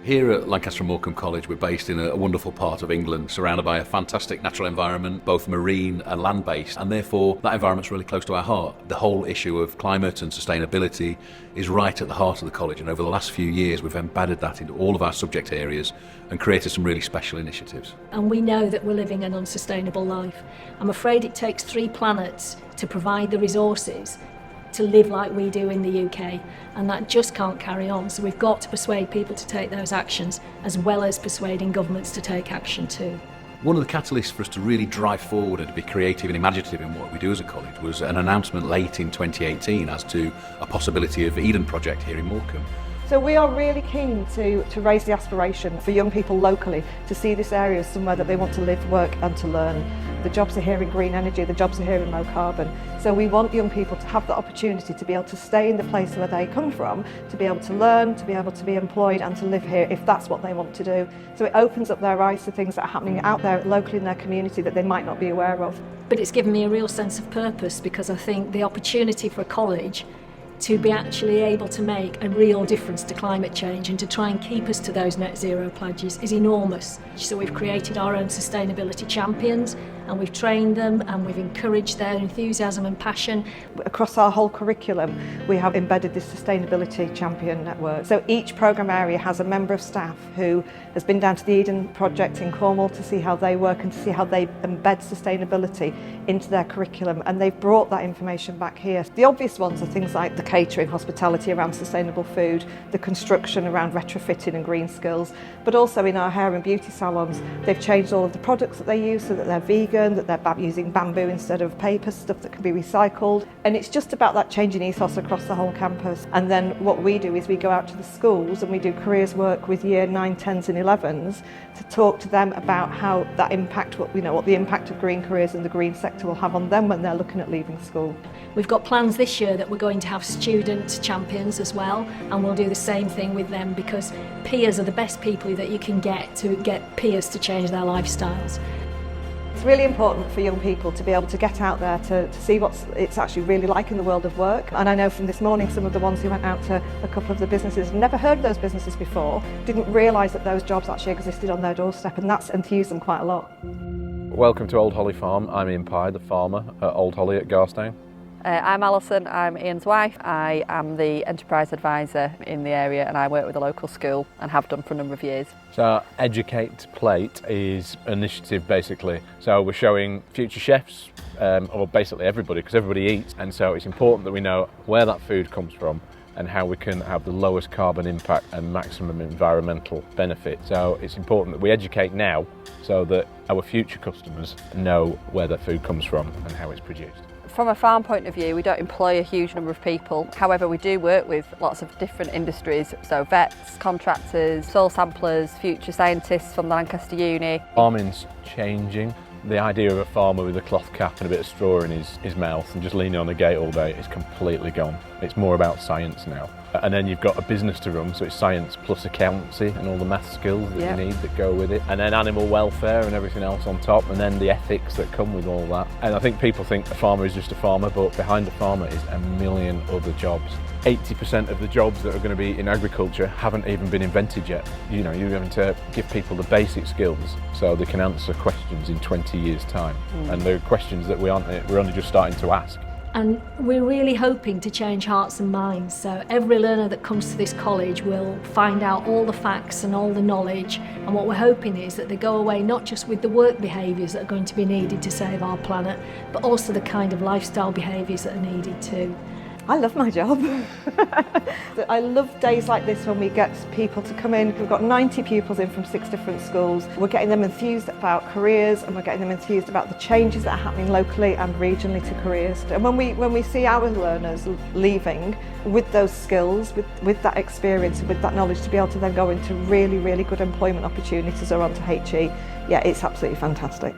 Here at Lancashire and Morecambe College, we're based in a wonderful part of England, surrounded by a fantastic natural environment, both marine and land-based, and therefore that environment's really close to our heart. The whole issue of climate and sustainability is right at the heart of the college, and over the last few years we've embedded that into all of our subject areas and created some really special initiatives. And we know that we're living an unsustainable life. I'm afraid it takes 3 planets to provide the resources to live like we do in the UK, and that just can't carry on. So we've got to persuade people to take those actions, as well as persuading governments to take action too. One of the catalysts for us to really drive forward and to be creative and imaginative in what we do as a college was an announcement late in 2018 as to a possibility of Eden Project here in Morecambe. So we are really keen to raise the aspiration for young people locally to see this area as somewhere that they want to live, work and to learn. The jobs are here in green energy, the jobs are here in low carbon. So we want young people to have the opportunity to be able to stay in the place where they come from, to be able to learn, to be able to be employed and to live here if that's what they want to do. So it opens up their eyes to things that are happening out there locally in their community that they might not be aware of. But it's given me a real sense of purpose, because I think the opportunity for a college to be actually able to make a real difference to climate change and to try and keep us to those net zero pledges is enormous. So we've created our own sustainability champions, and we've trained them and we've encouraged their enthusiasm and passion. Across our whole curriculum we have embedded this sustainability champion network. So each programme area has a member of staff who has been down to the Eden Project in Cornwall to see how they work and to see how they embed sustainability into their curriculum, and they've brought that information back here. The obvious ones are things like the catering, hospitality around sustainable food, the construction around retrofitting and green skills, but also in our hair and beauty salons they've changed all of the products that they use so that they're vegan, that they're using bamboo instead of paper, stuff that can be recycled. And it's just about that changing ethos across the whole campus. And then what we do is we go out to the schools and we do careers work with year 9, 10s and 11s to talk to them about how that impact, what the impact of green careers and the green sector will have on them when they're looking at leaving school. We've got plans this year that we're going to have student champions as well, and we'll do the same thing with them, because peers are the best people that you can get to get peers to change their lifestyles. It's really important for young people to be able to get out there to see what it's actually really like in the world of work. And I know from this morning some of the ones who went out to a couple of the businesses never heard of those businesses before, didn't realise that those jobs actually existed on their doorstep, and that's enthused them quite a lot. Welcome to Old Holly Farm. I'm Ian Pye, the farmer at Old Holly at Garstang. I'm Alison, I'm Ian's wife. I am the enterprise advisor in the area, and I work with a local school and have done for a number of years. So Educate Plate is an initiative basically. So we're showing future chefs, or basically everybody, because everybody eats, and so it's important that we know where that food comes from and how we can have the lowest carbon impact and maximum environmental benefit. So it's important that we educate now so that our future customers know where their food comes from and how it's produced. From a farm point of view, we don't employ a huge number of people. However, we do work with lots of different industries, so vets, contractors, soil samplers, future scientists from the Lancaster Uni. Farming's changing. The idea of a farmer with a cloth cap and a bit of straw in his mouth and just leaning on a gate all day is completely gone. It's more about science now. And then you've got a business to run, so it's science plus accountancy and all the math skills that you need that go with it. And then animal welfare and everything else on top, and then the ethics that come with all that. And I think people think a farmer is just a farmer, but behind a farmer is a million other jobs. 80% of the jobs that are going to be in agriculture haven't even been invented yet. You're having to give people the basic skills so they can answer questions in 20 years' time. And they're questions that we're only just starting to ask. And we're really hoping to change hearts and minds, so every learner that comes to this college will find out all the facts and all the knowledge, and what we're hoping is that they go away not just with the work behaviours that are going to be needed to save our planet, but also the kind of lifestyle behaviours that are needed too. I love my job. I love days like this when we get people to come in. We've got 90 pupils in from 6 different schools. We're getting them enthused about careers, and we're getting them enthused about the changes that are happening locally and regionally to careers. And when we see our learners leaving with those skills, with that experience and with that knowledge to be able to then go into really, really good employment opportunities or onto HE, yeah, it's absolutely fantastic.